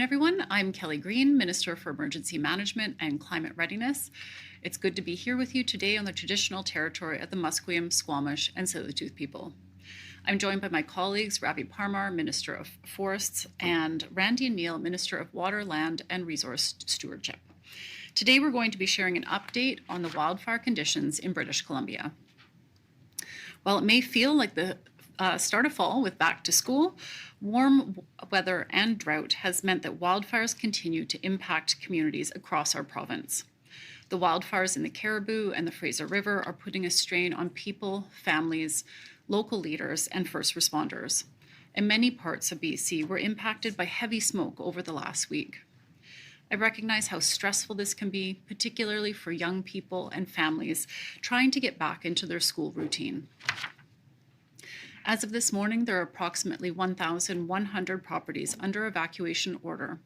Everyone, I'm Kelly Greene, Minister for Emergency Management and Climate Readiness. It's good to be here with you today on the traditional territory of the Musqueam, Squamish, and Tsleil-Waututh people. I'm joined by my colleagues Ravi Parmar, Minister of Forests, and Randy Neal, Minister of Water, Land, and Resource Stewardship. Today we're going to be sharing an update on the wildfire conditions in British Columbia. While it may feel like the start of fall with back to school, warm weather and drought has meant that wildfires continue to impact communities across our province. The wildfires in the Caribou and the Fraser River are putting a strain on people, families, local leaders, and first responders. And many parts of BC were impacted by heavy smoke over the last week. I recognize how stressful this can be, particularly for young people and families trying to get back into their school routine. As of this morning, there are approximately 1,100 properties under evacuation order.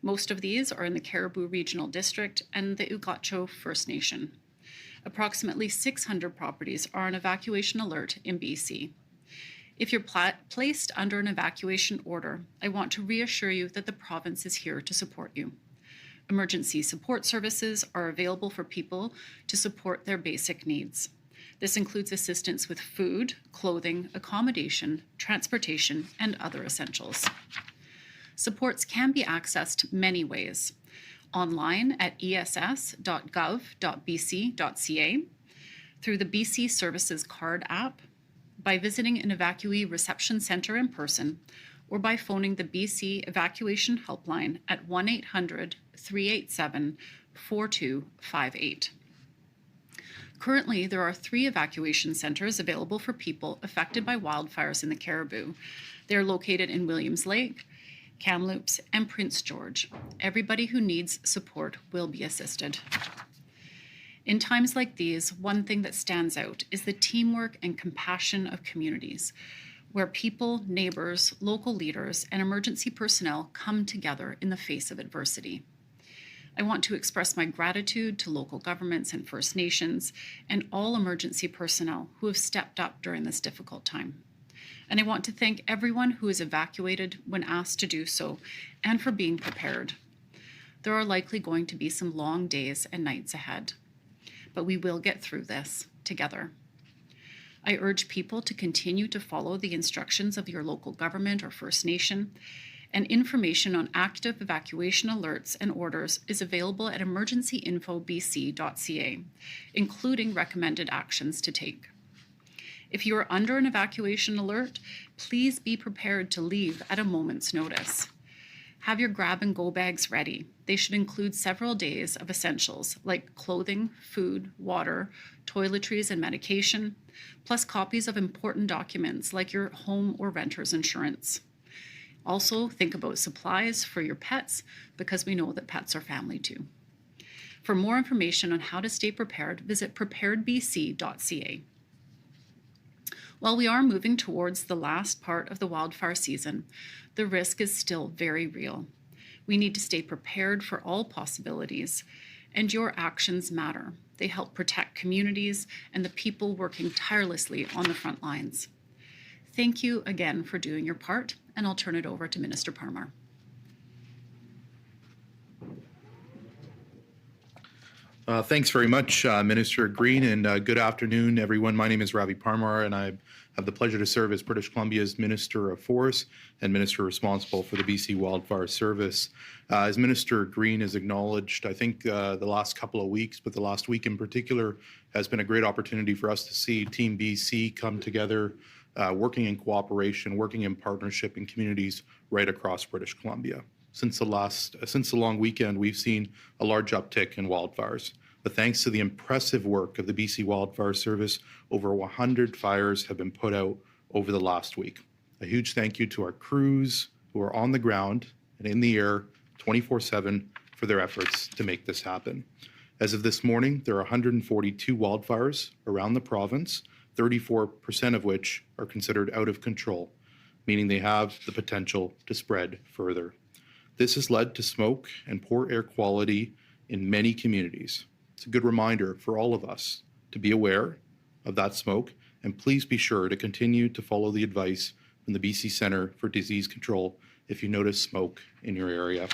Most of these are in the Caribou Regional District and the Evacuation First Nation. Approximately 600 properties are on evacuation alert in BC. If you're placed under an evacuation order, I want to reassure you that the province is here to support you. Emergency support services are available for people to support their basic needs. This includes assistance with food, clothing, accommodation, transportation, and other essentials. Supports can be accessed many ways: online at ess.gov.bc.ca, through the BC Services Card app, by visiting an evacuee reception centre in person, or by phoning the BC Evacuation Helpline at 1-800-387-4258. Currently, there are 3 evacuation centres available for people affected by wildfires in the Caribou. They are located in Williams Lake, Kamloops, and Prince George. Everybody who needs support will be assisted. In times like these, one thing that stands out is the teamwork and compassion of communities, where people, neighbours, local leaders, and emergency personnel come together in the face of adversity. I want to express my gratitude to local governments and First Nations and all emergency personnel who have stepped up during this difficult time. And I want to thank everyone who is evacuated when asked to do so and for being prepared. There are likely going to be some long days and nights ahead, but we will get through this together. I urge people to continue to follow the instructions of your local government or First Nation, and information on active evacuation alerts and orders is available at emergencyinfobc.ca, including recommended actions to take. If you are under an evacuation alert, please be prepared to leave at a moment's notice. Have your grab-and-go bags ready. They should include several days of essentials like clothing, food, water, toiletries, and medication, plus copies of important documents like your home or renter's insurance. Also, think about supplies for your pets, because we know that pets are family too. For more information on how to stay prepared, visit preparedbc.ca. While we are moving towards the last part of the wildfire season, the risk is still very real. We need to stay prepared for all possibilities, and your actions matter. They help protect communities and the people working tirelessly on the front lines. Thank you again for doing your part, and I'll turn it over to Minister Parmar. Thanks very much, Minister Greene, and good afternoon, everyone. My name is Ravi Parmar, and I have the pleasure to serve as British Columbia's Minister of Forests and Minister responsible for the BC Wildfire Service. As Minister Greene has acknowledged, I think the last couple of weeks, but the last week in particular, has been a great opportunity for us to see Team BC come together, working in cooperation, working in partnership in communities right across British Columbia. Since the long weekend, we've seen a large uptick in wildfires. But thanks to the impressive work of the BC Wildfire Service, over 100 fires have been put out over the last week. A huge thank you to our crews who are on the ground and in the air 24/7 for their efforts to make this happen. As of this morning, there are 142 wildfires around the province, 34% of which are considered out of control, meaning they have the potential to spread further. This has led to smoke and poor air quality in many communities. It's a good reminder for all of us to be aware of that smoke, and please be sure to continue to follow the advice from the BC Centre for Disease Control if you notice smoke in your area.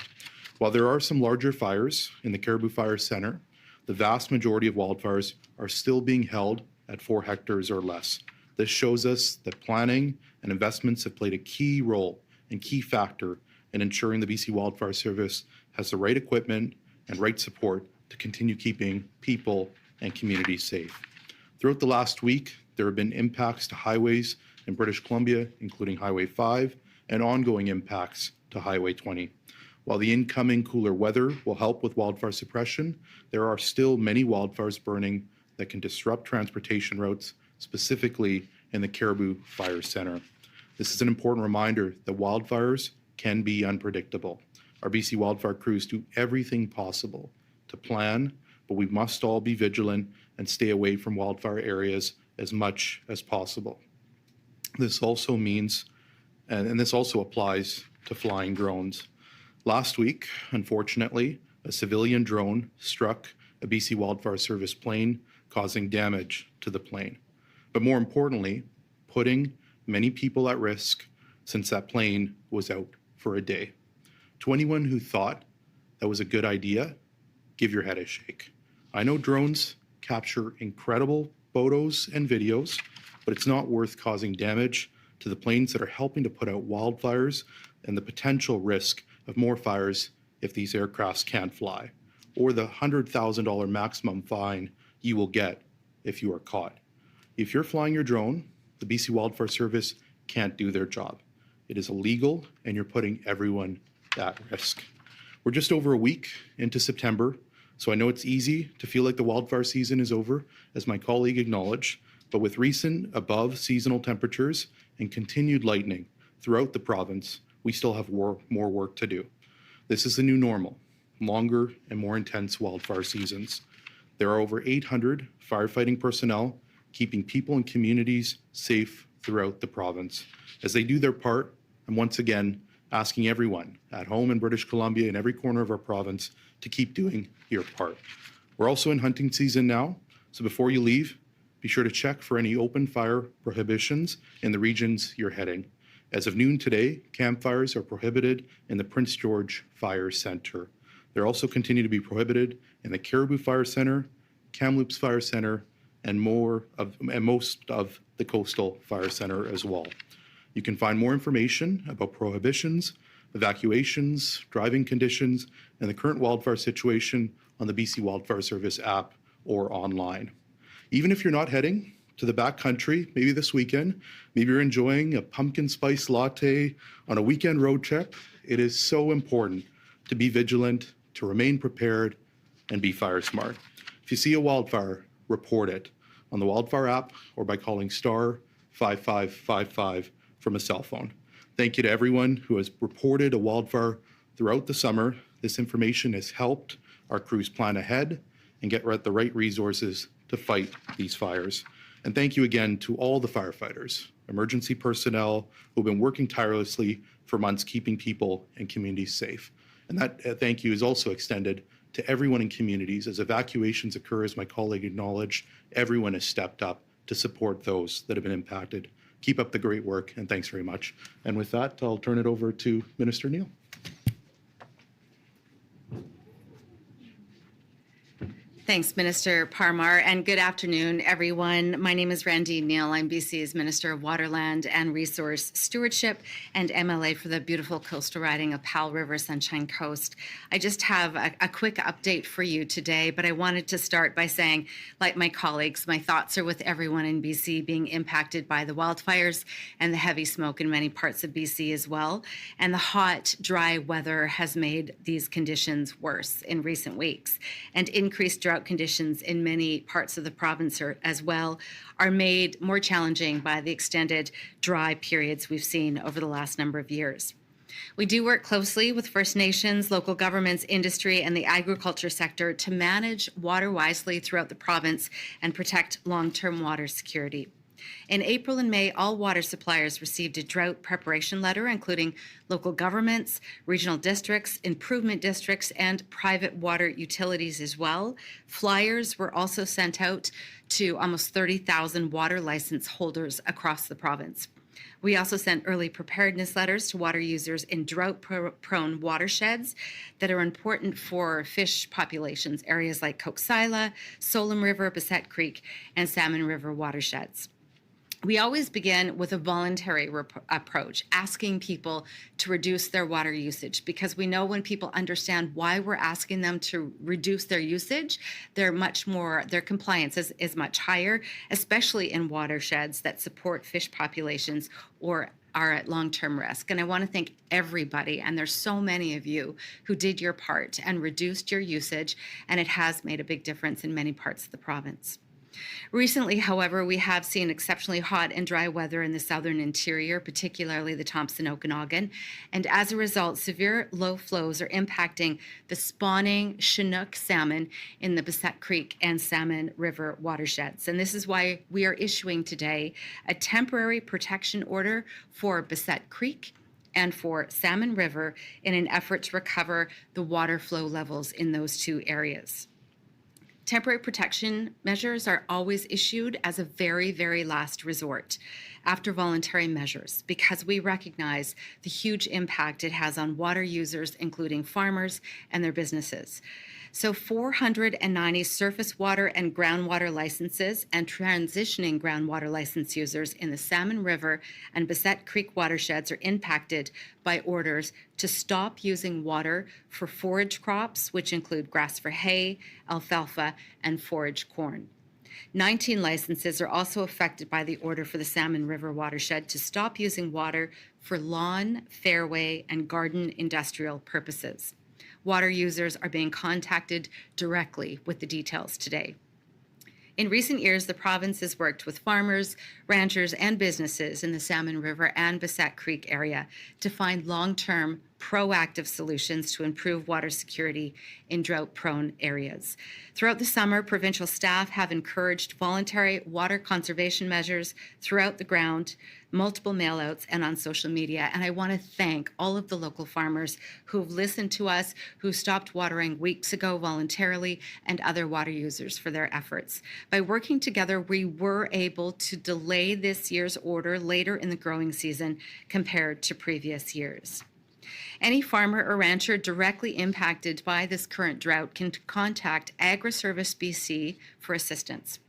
While there are some larger fires in the Caribou Fire Center, the vast majority of wildfires are still being held at 4 hectares or less. This shows us that planning and investments have played a key role and key factor in ensuring the BC Wildfire Service has the right equipment and right support to continue keeping people and communities safe. Throughout the last week, there have been impacts to highways in British Columbia, including Highway 5, and ongoing impacts to Highway 20. While the incoming cooler weather will help with wildfire suppression, there are still many wildfires burning that can disrupt transportation routes, specifically in the Caribou Fire Center. This is an important reminder that wildfires can be unpredictable. Our BC wildfire crews do everything possible to plan, but we must all be vigilant and stay away from wildfire areas as much as possible. This also means, and this also applies to flying drones. Last week, unfortunately, a civilian drone struck a BC Wildfire Service plane, causing damage to the plane. But more importantly, putting many people at risk since that plane was out for a day. To anyone who thought that was a good idea, give your head a shake. I know drones capture incredible photos and videos, but it's not worth causing damage to the planes that are helping to put out wildfires and the potential risk of more fires if these aircrafts can't fly, or the $100,000 maximum fine you will get if you are caught. If you're flying your drone, the BC Wildfire Service can't do their job. It is illegal, and you're putting everyone at risk. We're just over a week into September, so I know it's easy to feel like the wildfire season is over, as my colleague acknowledged, but with recent above seasonal temperatures and continued lightning throughout the province, we still have more work to do. This is the new normal, longer and more intense wildfire seasons. There are over 800 firefighting personnel keeping people and communities safe throughout the province. As they do their part, I'm once again asking everyone at home in British Columbia in every corner of our province to keep doing your part. We're also in hunting season now, so before you leave, be sure to check for any open fire prohibitions in the regions you're heading. As of noon today, campfires are prohibited in the Prince George Fire Center. They're also continue to be prohibited in the Caribou Fire Center, Kamloops Fire Center, and most of the Coastal Fire Center as well. You can find more information about prohibitions, evacuations, driving conditions, and the current wildfire situation on the BC Wildfire Service app or online. Even if you're not heading to the backcountry, maybe this weekend, maybe you're enjoying a pumpkin spice latte on a weekend road trip, it is so important to be vigilant, to remain prepared, and be fire smart. If you see a wildfire, report it on the Wildfire app or by calling star 5555 from a cell phone. Thank you to everyone who has reported a wildfire throughout the summer. This information has helped our crews plan ahead and get the right resources to fight these fires. And thank you again to all the firefighters, emergency personnel who've been working tirelessly for months keeping people and communities safe. And that thank you is also extended to everyone in communities. As evacuations occur, as my colleague acknowledged, everyone has stepped up to support those that have been impacted. Keep up the great work, and thanks very much. And with that, I'll turn it over to Minister Neal. Thanks, Minister Parmar, and good afternoon, everyone. My name is Randy Neal. I'm BC's Minister of Waterland and Resource Stewardship and MLA for the beautiful coastal riding of Powell River Sunshine Coast. I just have a quick update for you today, but I wanted to start by saying, like my colleagues, my thoughts are with everyone in BC being impacted by the wildfires and the heavy smoke in many parts of BC as well. And the hot, dry weather has made these conditions worse in recent weeks, and increased drought conditions in many parts of the province as well are made more challenging by the extended dry periods we've seen over the last number of years. We do work closely with First Nations, local governments, industry, and the agriculture sector to manage water wisely throughout the province and protect long-term water security. In April and May, all water suppliers received a drought preparation letter, including local governments, regional districts, improvement districts, and private water utilities as well. Flyers were also sent out to almost 30,000 water license holders across the province. We also sent early preparedness letters to water users in drought-prone watersheds that are important for fish populations, areas like Coxsila, Solom River, Bassett Creek, and Salmon River watersheds. We always begin with a voluntary approach, asking people to reduce their water usage, because we know when people understand why we're asking them to reduce their usage, their compliance is much higher, especially in watersheds that support fish populations or are at long-term risk. And I want to thank everybody, and there's so many of you who did your part and reduced your usage, and it has made a big difference in many parts of the province. Recently, however, we have seen exceptionally hot and dry weather in the southern interior, particularly the Thompson Okanagan, and as a result, severe low flows are impacting the spawning Chinook salmon in the Bassett Creek and Salmon River watersheds. And this is why we are issuing today a temporary protection order for Bassett Creek and for Salmon River in an effort to recover the water flow levels in those two areas. Temporary protection measures are always issued as a very, very last resort after voluntary measures, because we recognize the huge impact it has on water users, including farmers and their businesses. So 490 surface water and groundwater licenses and transitioning groundwater license users in the Salmon River and Bassett Creek watersheds are impacted by orders to stop using water for forage crops, which include grass for hay, alfalfa, and forage corn. 19 licenses are also affected by the order for the Salmon River watershed to stop using water for lawn, fairway, and garden industrial purposes. Water users are being contacted directly with the details today. In recent years, the province has worked with farmers, ranchers, and businesses in the Salmon River and Bassett Creek area to find long-term, proactive solutions to improve water security in drought-prone areas. Throughout the summer, provincial staff have encouraged voluntary water conservation measures throughout the ground, multiple mailouts, and on social media. And I want to thank all of the local farmers who've listened to us, who stopped watering weeks ago voluntarily, and other water users for their efforts. By working together, we were able to delay this year's order later in the growing season compared to previous years. Any farmer or rancher directly impacted by this current drought can contact AgriService BC for assistance.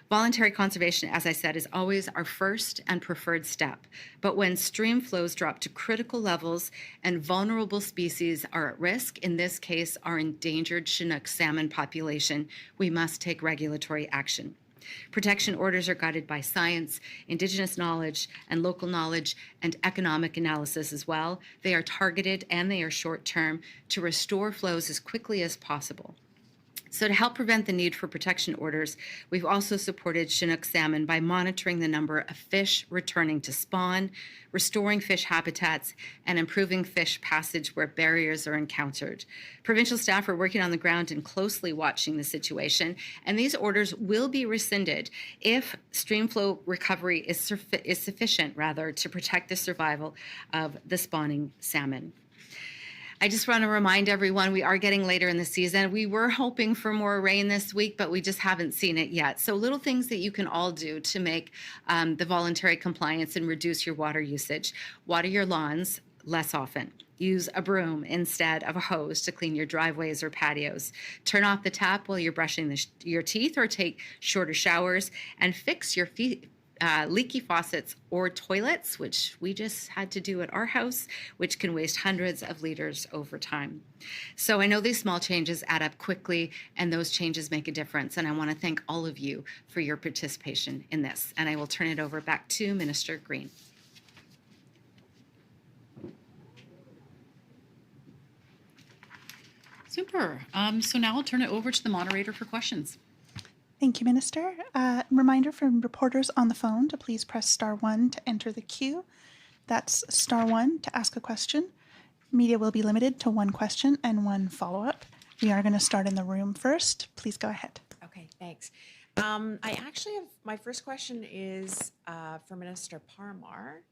Voluntary conservation, as I said, is always our first and preferred step. But when stream flows drop to critical levels and vulnerable species are at risk, in this case, our endangered Chinook salmon population, we must take regulatory action. Protection orders are guided by science, Indigenous knowledge, and local knowledge, and economic analysis as well. They are targeted and they are short-term to restore flows as quickly as possible. So to help prevent the need for protection orders, we've also supported Chinook salmon by monitoring the number of fish returning to spawn, restoring fish habitats, and improving fish passage where barriers are encountered. Provincial staff are working on the ground and closely watching the situation, and these orders will be rescinded if stream flow recovery is sufficient to protect the survival of the spawning salmon. I just want to remind everyone we are getting later in the season. We were hoping for more rain this week, but we just haven't seen it yet. So little things that you can all do to make the voluntary compliance and reduce your water usage. Water your lawns less often. Use a broom instead of a hose to clean your driveways or patios. Turn off the tap while you're brushing your teeth or take shorter showers, and fix your leaky faucets or toilets, which we just had to do at our house, which can waste hundreds of liters over time. So I know these small changes add up quickly, and those changes make a difference. And I want to thank all of you for your participation in this. And I will turn it over back to Minister Greene. Super. So now I'll turn it over to the moderator for questions. Thank you, Minister. Reminder from reporters on the phone to please press *1 to enter the queue. That's *1 to ask a question. Media will be limited to one question and one follow-up. We are going to start in the room first. Please go ahead. Okay, thanks. I actually have, my first question is for Minister Parmar.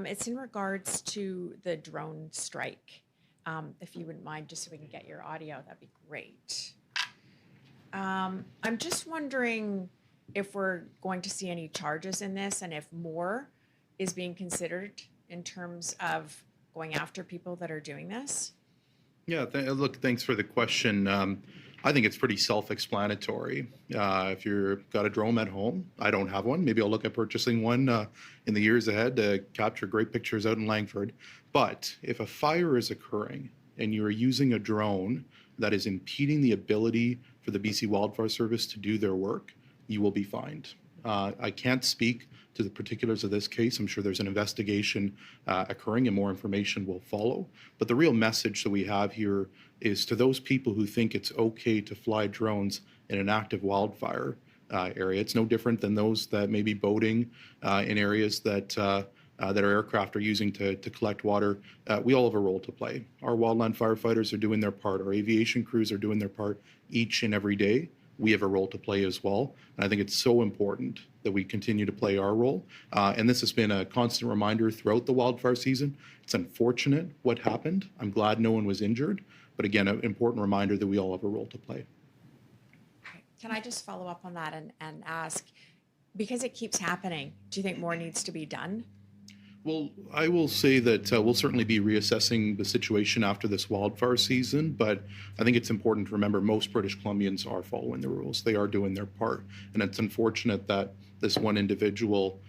It's in regards to the drone strike. If you wouldn't mind, just so we can get your audio, that'd be great. I'm just wondering if we're going to see any charges in this, and if more is being considered in terms of going after people that are doing this? Yeah, look, thanks for the question. I think it's pretty self-explanatory. If you've got a drone at home, I don't have one. Maybe I'll look at purchasing one in the years ahead to capture great pictures out in Langford. But if a fire is occurring and you're using a drone that is impeding the ability for the BC Wildfire Service to do their work, you will be fined. I can't speak to the particulars of this case. I'm sure there's an investigation occurring and more information will follow. But the real message that we have here is to those people who think it's okay to fly drones in an active wildfire area. It's no different than those that may be boating in areas that our aircraft are using to collect water. We all have a role to play. Our wildland firefighters are doing their part. Our aviation crews are doing their part each and every day. We have a role to play as well. And I think it's so important that we continue to play our role. And this has been a constant reminder throughout the wildfire season. It's unfortunate what happened. I'm glad no one was injured. But again, an important reminder that we all have a role to play. Can I just follow up on that and ask, because it keeps happening, do you think more needs to be done? Well, I will say that we'll certainly be reassessing the situation after this wildfire season, but I think it's important to remember most British Columbians are following the rules. They are doing their part. And it's unfortunate that this one individual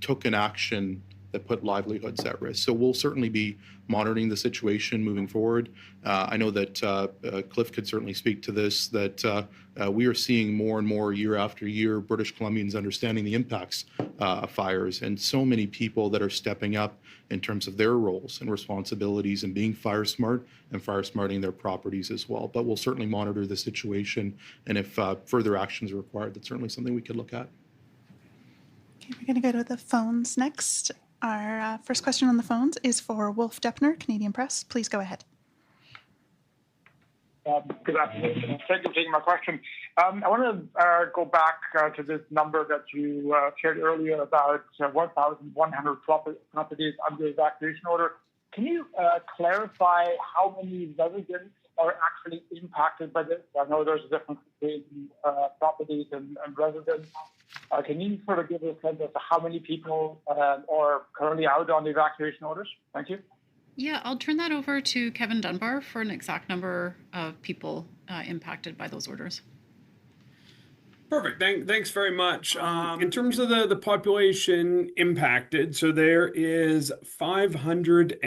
took an action that put livelihoods at risk. So we'll certainly be monitoring the situation moving forward. I know that Cliff could certainly speak to this, that we are seeing more and more year after year British Columbians understanding the impacts of fires, and so many people that are stepping up in terms of their roles and responsibilities and being fire smart and fire smarting their properties as well. But we'll certainly monitor the situation, and if further actions are required, that's certainly something we could look at. Okay, we're going to go to the phones next. Our first question on the phones is for Wolf Deppner, Canadian Press. Please go ahead. Good afternoon. Thank you for taking my question. I want to go back to this number that you shared earlier about 1,100 properties under evacuation order. Can you clarify how many residents are actually impacted by this? I know there's a difference between properties and residents. Can you sort of give us a sense of how many people are currently out on the evacuation orders? Thank you. Yeah, I'll turn that over to Kevin Dunbar for an exact number of people impacted by those orders. Perfect. Thanks very much. In terms of the population impacted, so there is approximately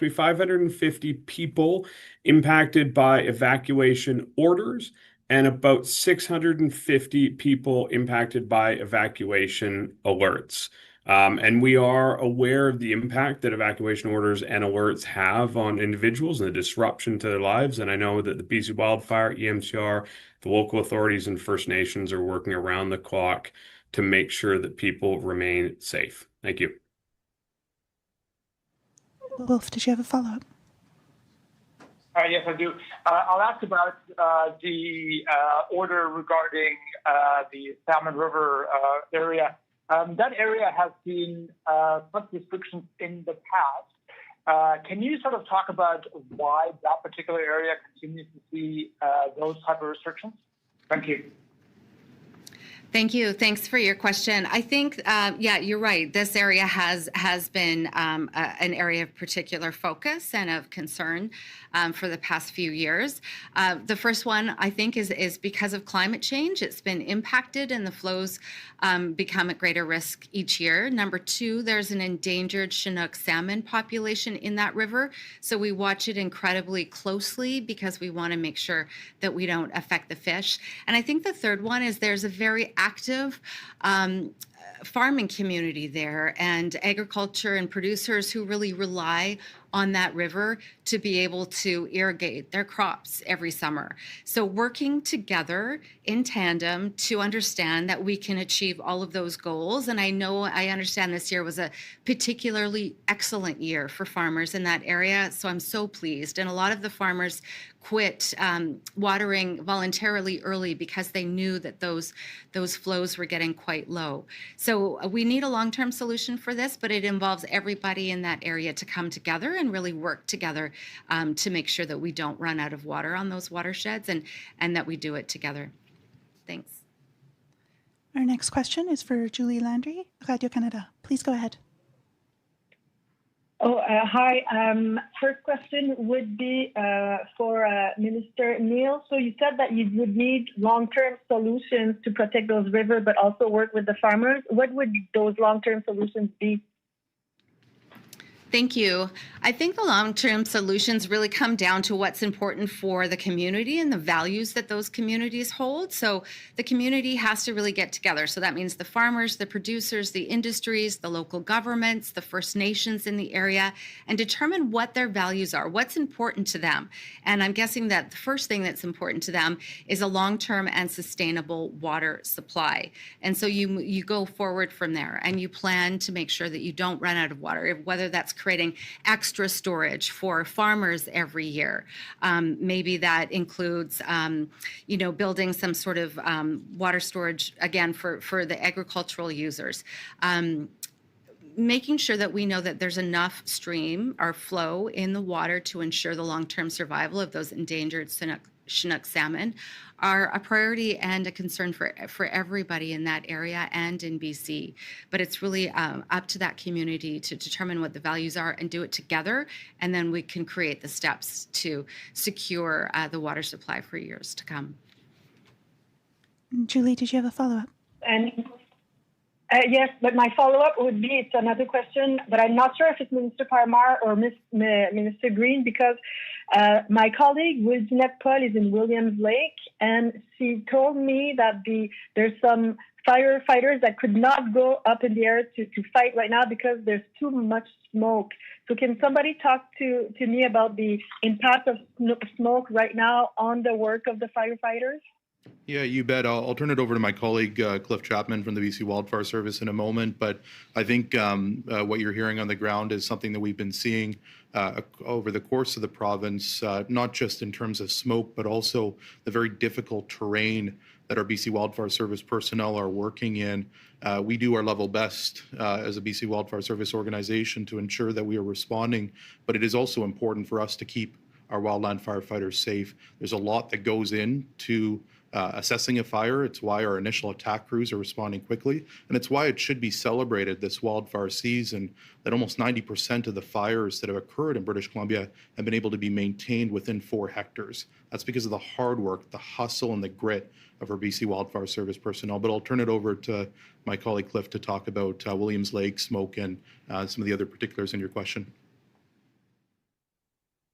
550 people impacted by evacuation orders, and about 650 people impacted by evacuation alerts. And we are aware of the impact that evacuation orders and alerts have on individuals and the disruption to their lives. And I know that the BC Wildfire, EMCR, the local authorities and First Nations are working around the clock to make sure that people remain safe. Thank you. Wolf, did you have a follow-up? Yes, I do. I'll ask about the order regarding the Salmon River area. That area has seen such restrictions in the past. Can you sort of talk about why that particular area continues to see those type of restrictions? Thank you. Thank you. Thanks for your question. I think, yeah, you're right. This area has been an area of particular focus and of concern for the past few years. The first one, I think, is because of climate change. It's been impacted and the flows become at greater risk each year. Number two, there's an endangered Chinook salmon population in that river. So we watch it incredibly closely because we want to make sure that we don't affect the fish. And I think the third one is there's a very active farming community there and agriculture and producers who really rely on that river to be able to irrigate their crops every summer. So working together in tandem to understand that we can achieve all of those goals. And I understand this year was a particularly excellent year for farmers in that area. So I'm so pleased. And a lot of the farmers quit watering voluntarily early because they knew that those flows were getting quite low. So we need a long-term solution for this, but it involves everybody in that area to come together and really work together to make sure that we don't run out of water on those watersheds and that we do it together. Thanks. Our next question is for Julie Landry, Radio-Canada. Please go ahead. Hi. First question would be for Minister Neal. So you said that you would need long-term solutions to protect those rivers, but also work with the farmers. What would those long-term solutions be? Thank you. I think the long-term solutions really come down to what's important for the community and the values that those communities hold. So the community has to really get together. So that means the farmers, the producers, the industries, the local governments, the First Nations in the area, and determine what their values are, what's important to them. And I'm guessing that the first thing that's important to them is a long-term and sustainable water supply. And so you go forward from there and you plan to make sure that you don't run out of water, whether that's creating extra storage for farmers every year. Maybe that includes, building some sort of water storage, again, for the agricultural users. Making sure that we know that there's enough stream or flow in the water to ensure the long-term survival of those endangered Chinook salmon are a priority and a concern for everybody in that area and in BC. But it's really up to that community to determine what the values are and do it together, and then we can create the steps to secure the water supply for years to come. Julie, did you have a follow-up? And yes, but my follow-up would be, it's another question, but I'm not sure if it's Minister Parmar or Minister Greene, because my colleague, Jeanette Paul, is in Williams Lake, and she told me that there's some firefighters that could not go up in the air to fight right now because there's too much smoke. So can somebody talk to me about the impact of smoke right now on the work of the firefighters? Yeah, you bet. I'll turn it over to my colleague, Cliff Chapman from the BC Wildfire Service in a moment. But I think what you're hearing on the ground is something that we've been seeing over the course of the province, not just in terms of smoke, but also the very difficult terrain that our BC Wildfire Service personnel are working in. We do our level best as a BC Wildfire Service organization to ensure that we are responding, but it is also important for us to keep our wildland firefighters safe. There's a lot that goes into assessing a fire. It's why our initial attack crews are responding quickly, and it's why it should be celebrated this wildfire season that almost 90% of the fires that have occurred in British Columbia have been able to be maintained within 4 hectares. That's because of the hard work, the hustle, and the grit of our BC Wildfire Service personnel. But I'll turn it over to my colleague Cliff to talk about Williams Lake, smoke, and some of the other particulars in your question.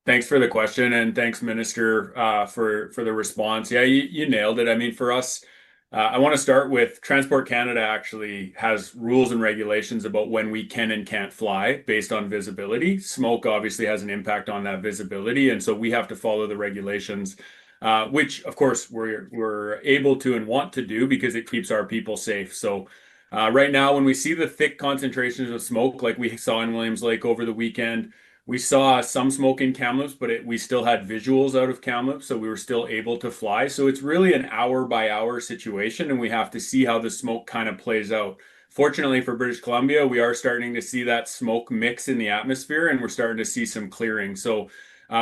Thanks for the question, and thanks, Minister, for the response. Yeah, you nailed it. I mean, for us, I want to start with Transport Canada actually has rules and regulations about when we can and can't fly based on visibility. Smoke obviously has an impact on that visibility, and so we have to follow the regulations, which, of course, we're able to and want to do because it keeps our people safe. So right now, when we see the thick concentrations of smoke like we saw in Williams Lake over the weekend, we saw some smoke in Kamloops, but we still had visuals out of Kamloops, so we were still able to fly. So it's really an hour-by-hour situation, and we have to see how the smoke kind of plays out. Fortunately for British Columbia, we are starting to see that smoke mix in the atmosphere, and we're starting to see some clearing. So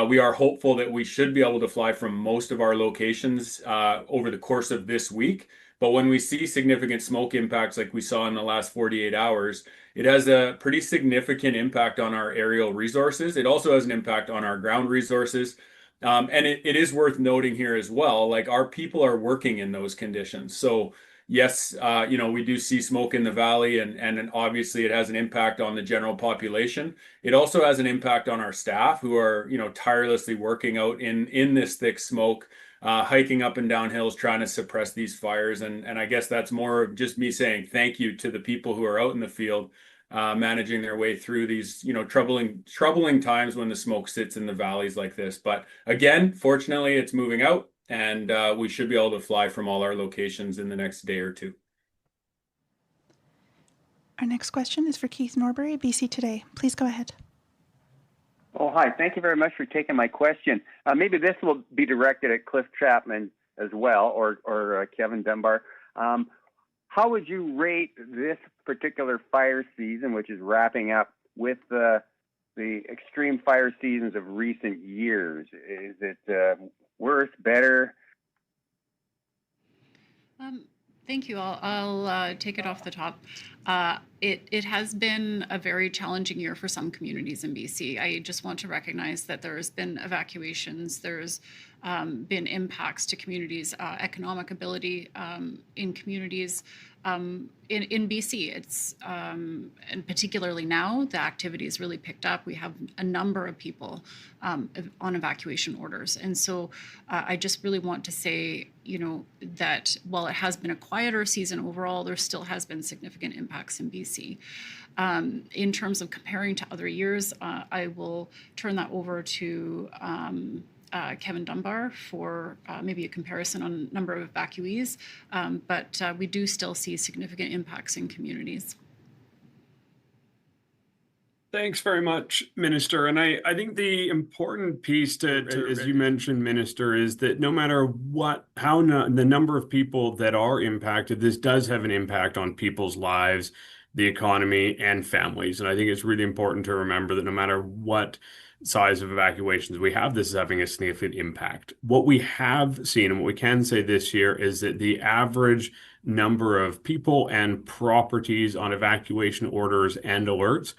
we are hopeful that we should be able to fly from most of our locations over the course of this week. But when we see significant smoke impacts like we saw in the last 48 hours, it has a pretty significant impact on our aerial resources. It also has an impact on our ground resources. And it is worth noting here as well, like our people are working in those conditions. So yes, we do see smoke in the valley, and obviously it has an impact on the general population. It also has an impact on our staff who are, tirelessly working out in this thick smoke, hiking up and down hills, trying to suppress these fires. And I guess that's more of just me saying thank you to the people who are out in the field, managing their way through these, troubling times when the smoke sits in the valleys like this. But again, fortunately, it's moving out, and we should be able to fly from all our locations in the next day or two. Our next question is for Keith Norbury, BC Today. Please go ahead. Oh, hi. Thank you very much for taking my question. Maybe this will be directed at Cliff Chapman as well, or Kevin Dunbar. How would you rate this particular fire season, which is wrapping up, with the extreme fire seasons of recent years? Is it worse, better? Thank you. I'll take it off the top. It has been a very challenging year for some communities in BC. I just want to recognize that there has been evacuations. There's been impacts to communities' economic ability in communities in BC. It's and particularly now the activity has really picked up. We have a number of people on evacuation orders, and so I just really want to say, that while it has been a quieter season overall, there still has been significant impacts in BC. In terms of comparing to other years, I will turn that over to Kevin Dunbar for maybe a comparison on number of evacuees, but we do still see significant impacts in communities. Thanks very much, Minister. And I think the important piece as you mentioned, Minister, is that no matter the number of people that are impacted, this does have an impact on people's lives, the economy, and families. And I think it's really important to remember that no matter what size of evacuations we have, this is having a significant impact. What we have seen and what we can say this year is that the average number of people and properties on evacuation orders and alerts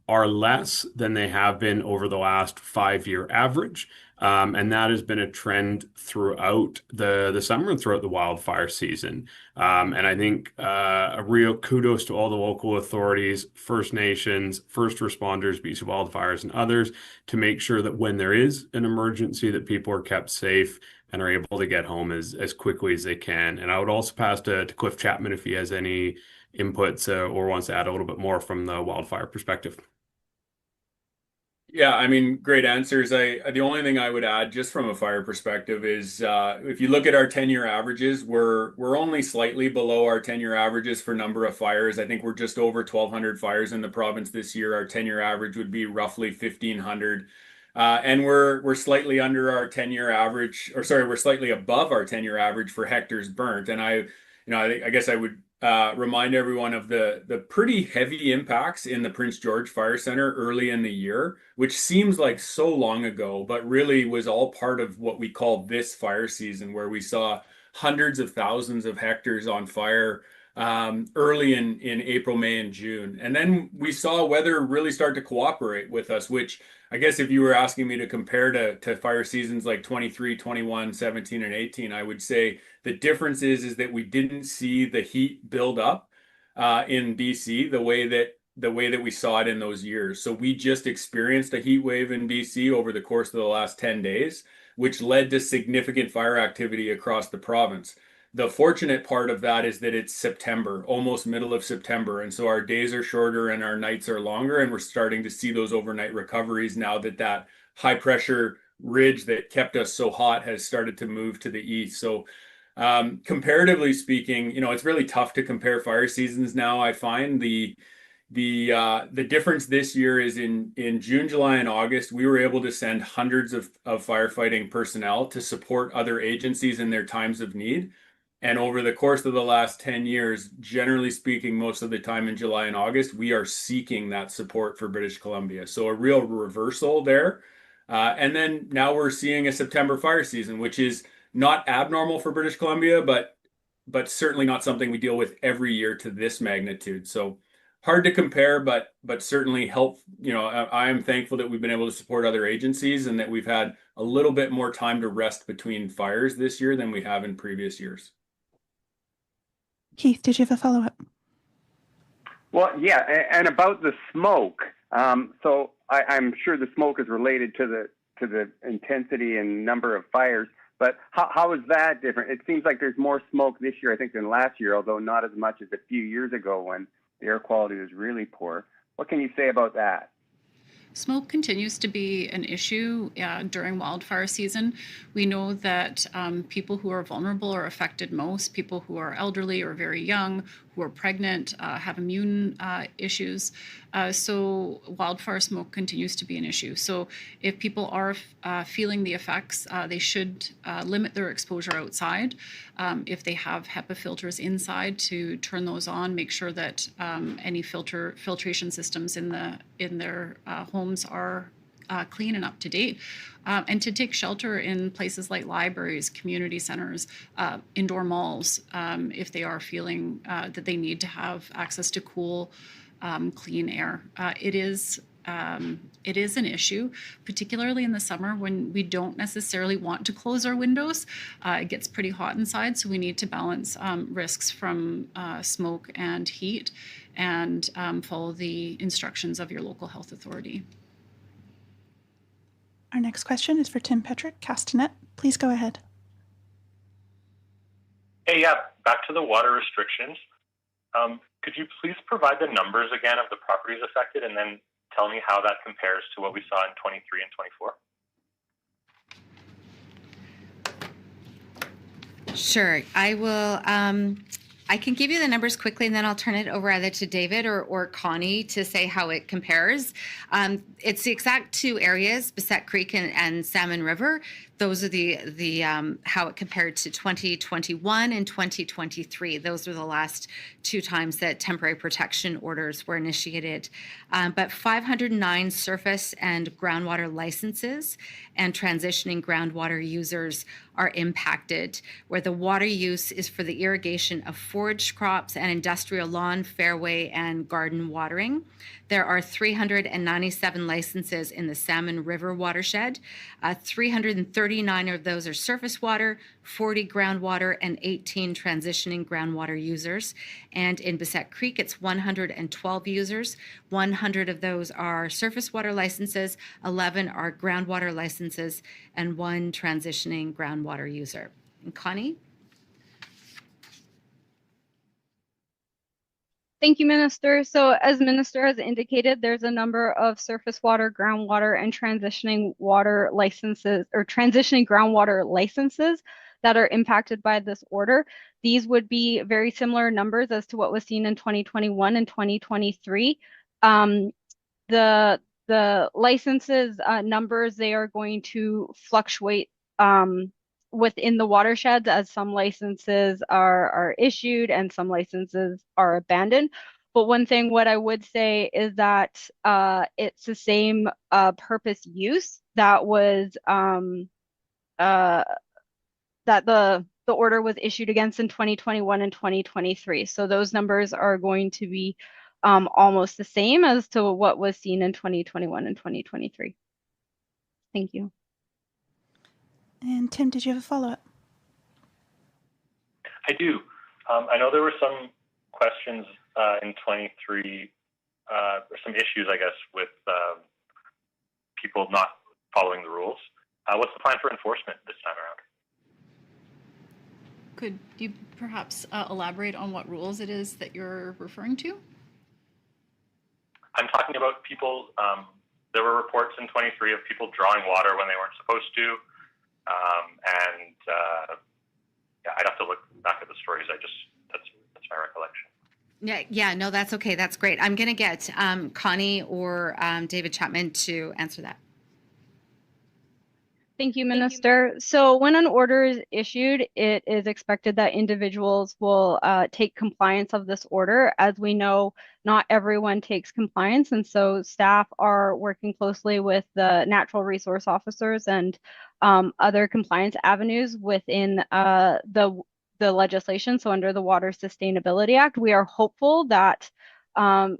are less than they have been over the last 5-year average. And that has been a trend throughout the summer and throughout the wildfire season. And I think a real kudos to all the local authorities, First Nations, first responders, BC Wildfires, and others to make sure that when there is an emergency, that people are kept safe and are able to get home as quickly as they can. And I would also pass to Cliff Chapman if he has any inputs or wants to add a little bit more from the wildfire perspective. Yeah, I mean, great answers. The only thing I would add, just from a fire perspective, is if you look at our 10-year averages, we're only slightly below our 10-year averages for number of fires. I think we're just over 1,200 fires in the province this year. Our 10-year average would be roughly 1,500. And we're slightly under our 10-year average, or sorry, we're slightly above our 10-year average for hectares burnt. And I guess I would remind everyone of the pretty heavy impacts in the Prince George Fire Center early in the year, which seems like so long ago, but really was all part of what we call this fire season, where we saw hundreds of thousands of hectares on fire early in April, May, and June. And then we saw weather really start to cooperate with us, which I guess if you were asking me to compare to fire seasons like 23, 21, 17, and 18, I would say the difference is that we didn't see the heat build up in BC the way that we saw it in those years. So we just experienced a heat wave in BC over the course of the last 10 days, which led to significant fire activity across the province. The fortunate part of that is that it's September, almost middle of September. And so our days are shorter and our nights are longer. And we're starting to see those overnight recoveries now that high pressure ridge that kept us so hot has started to move to the east. So comparatively speaking, it's really tough to compare fire seasons now. I find the difference this year is in June, July, and August, we were able to send hundreds of firefighting personnel to support other agencies in their times of need. And over the course of the last 10 years, generally speaking, most of the time in July and August, we are seeking that support for British Columbia. So a real reversal there. And then now we're seeing a September fire season, which is not abnormal for British Columbia, but certainly not something we deal with every year to this magnitude. So hard to compare, but certainly help. I am thankful that we've been able to support other agencies and that we've had a little bit more time to rest between fires this year than we have in previous years. Keith, did you have a follow-up? Well, yeah, and about the smoke. So I'm sure the smoke is related to the intensity and number of fires. But how is that different? It seems like there's more smoke this year, I think, than last year, although not as much as a few years ago when the air quality was really poor. What can you say about that? Smoke continues to be an issue during wildfire season. We know that people who are vulnerable are affected most. People who are elderly or very young, who are pregnant, have immune issues. So wildfire smoke continues to be an issue. So if people are feeling the effects, they should limit their exposure outside. If they have HEPA filters inside, to turn those on, make sure that any filtration systems in their homes are clean and up to date, and to take shelter in places like libraries, community centers, indoor malls, if they are feeling that they need to have access to cool, clean air. It is an issue, particularly in the summer when we don't necessarily want to close our windows. It gets pretty hot inside, so we need to balance risks from smoke and heat and follow the instructions of your local health authority. Our next question is for Tim Petrick, Castanet. Please go ahead. Hey, yeah, back to the water restrictions. Could you please provide the numbers again of the properties affected and then tell me how that compares to what we saw in 23 and 24? Sure. I will. I can give you the numbers quickly, and then I'll turn it over either to David or Connie to say how it compares. It's the exact two areas, Bissett Creek and Salmon River. Those are the how it compared to 2021 and 2023. Those were the last two times that temporary protection orders were initiated. But 509 surface and groundwater licenses and transitioning groundwater users are impacted, where the water use is for the irrigation of forage crops and industrial lawn, fairway, and garden watering. There are 397 licenses in the Salmon River watershed. 339 of those are surface water, 40 groundwater, and 18 transitioning groundwater users. And in Bissett Creek, it's 112 users. 100 of those are surface water licenses, 11 are groundwater licenses, and 1 transitioning groundwater user. And Connie? Thank you, Minister. So as Minister has indicated, there's a number of surface water, groundwater, and transitioning water licenses or transitioning groundwater licenses that are impacted by this order. These would be very similar numbers as to what was seen in 2021 and 2023. The licenses numbers, they are going to fluctuate within the watersheds as some licenses are issued and some licenses are abandoned. But one thing what I would say is that it's the same purpose use that was that the order was issued against in 2021 and 2023. So those numbers are going to be almost the same as to what was seen in 2021 and 2023. Thank you. And Tim, did you have a follow-up? I do. I know there were some questions in 23, or some issues, I guess, with people not following the rules. What's the plan for enforcement this time around? Could you perhaps elaborate on what rules it is that you're referring to? I'm talking about people, there were reports in 23 of people drawing water when they weren't supposed to. Yeah, I'd have to look back at the stories. That's my recollection. Yeah, no, that's okay. That's great. I'm going to get Connie or David Chapman to answer that. Thank you, Minister. So when an order is issued, it is expected that individuals will take compliance of this order. As we know, not everyone takes compliance, and so staff are working closely with the natural resource officers and other compliance avenues within the legislation. So under the Water Sustainability Act, we are hopeful that there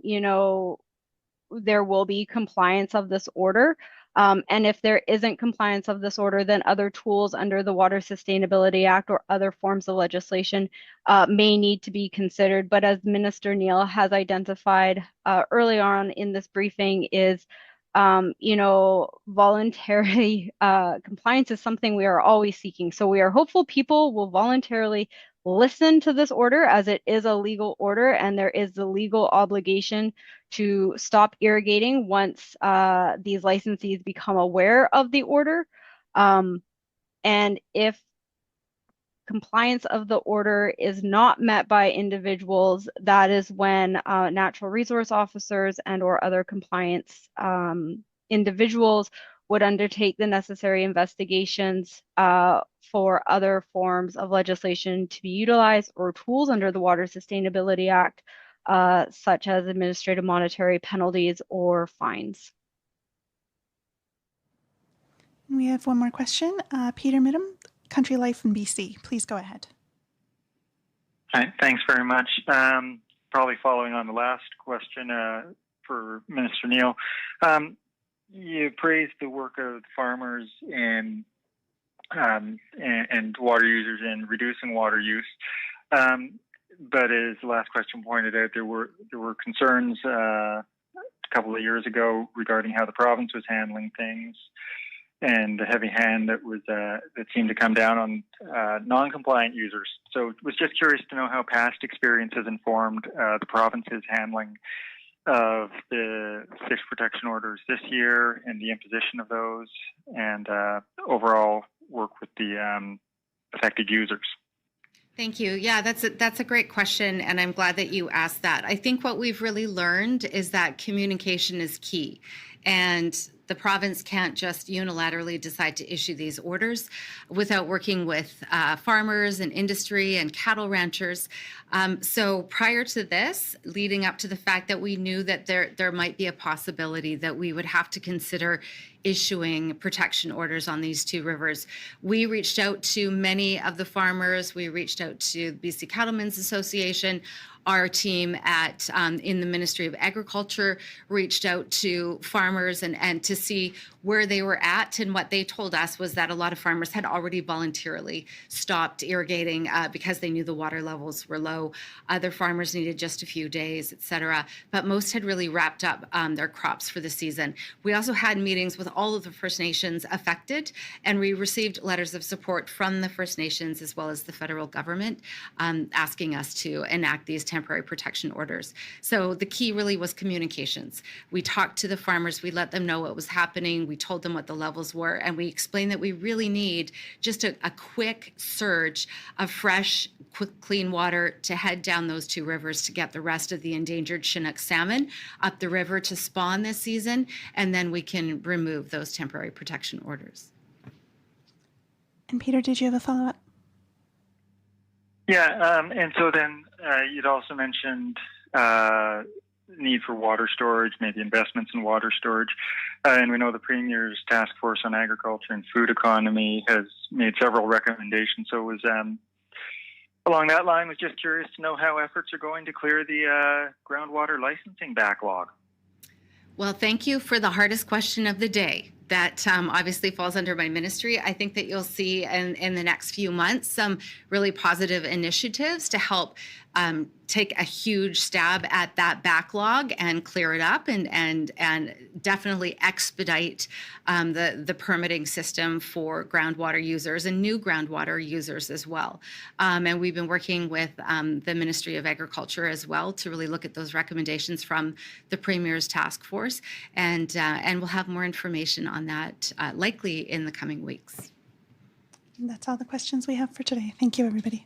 will be compliance of this order. And if there isn't compliance of this order, then other tools under the Water Sustainability Act or other forms of legislation may need to be considered. But as Minister Neal has identified early on in this briefing is, voluntary compliance is something we are always seeking. So we are hopeful people will voluntarily listen to this order as it is a legal order and there is the legal obligation to stop irrigating once these licensees become aware of the order. And if compliance of the order is not met by individuals, that is when natural resource officers and or other compliance individuals would undertake the necessary investigations for other forms of legislation to be utilized or tools under the Water Sustainability Act, such as administrative monetary penalties or fines. We have one more question. Peter Midham, Country Life in BC. Please go ahead. Hi, thanks very much. Probably following on the last question for Minister Neal. You praised the work of farmers and water users in reducing water use. But as the last question pointed out, there were concerns a couple of years ago regarding how the province was handling things and the heavy hand that seemed to come down on non-compliant users. So was just curious to know how past experience has informed the province's handling of the fish protection orders this year and the imposition of those and overall work with the affected users. Thank you. Yeah, that's a great question, and I'm glad that you asked that. I think what we've really learned is that communication is key, and the province can't just unilaterally decide to issue these orders without working with farmers and industry and cattle ranchers. So prior to this, leading up to the fact that we knew that there might be a possibility that we would have to consider issuing protection orders on these two rivers, we reached out to many of the farmers. We reached out to the BC Cattlemen's Association. Our team in the Ministry of Agriculture reached out to farmers and to see where they were at, and what they told us was that a lot of farmers had already voluntarily stopped irrigating because they knew the water levels were low. Other farmers needed just a few days, et cetera, but most had really wrapped up their crops for the season. We also had meetings with all of the First Nations affected, and we received letters of support from the First Nations as well as the federal government asking us to enact these temporary protection orders. So the key really was communications. We talked to the farmers, we let them know what was happening, we told them what the levels were, and we explained that we really need just a quick surge of fresh, quick, clean water to head down those two rivers to get the rest of the endangered Chinook salmon up the river to spawn this season, and then we can remove those temporary protection orders. And Peter, did you have a follow-up? Yeah, and so then you'd also mentioned need for water storage, maybe investments in water storage. And we know the Premier's Task Force on Agriculture and Food Economy has made several recommendations. So it was along that line, was just curious to know how efforts are going to clear the groundwater licensing backlog. Well, thank you for the hardest question of the day. That obviously falls under my ministry. I think that you'll see in the next few months some really positive initiatives to help take a huge stab at that backlog and clear it up, and definitely expedite the permitting system for groundwater users and new groundwater users as well. And we've been working with the Ministry of Agriculture as well to really look at those recommendations from the Premier's task force, and we'll have more information on that likely in the coming weeks. And that's all the questions we have for today. Thank you, everybody.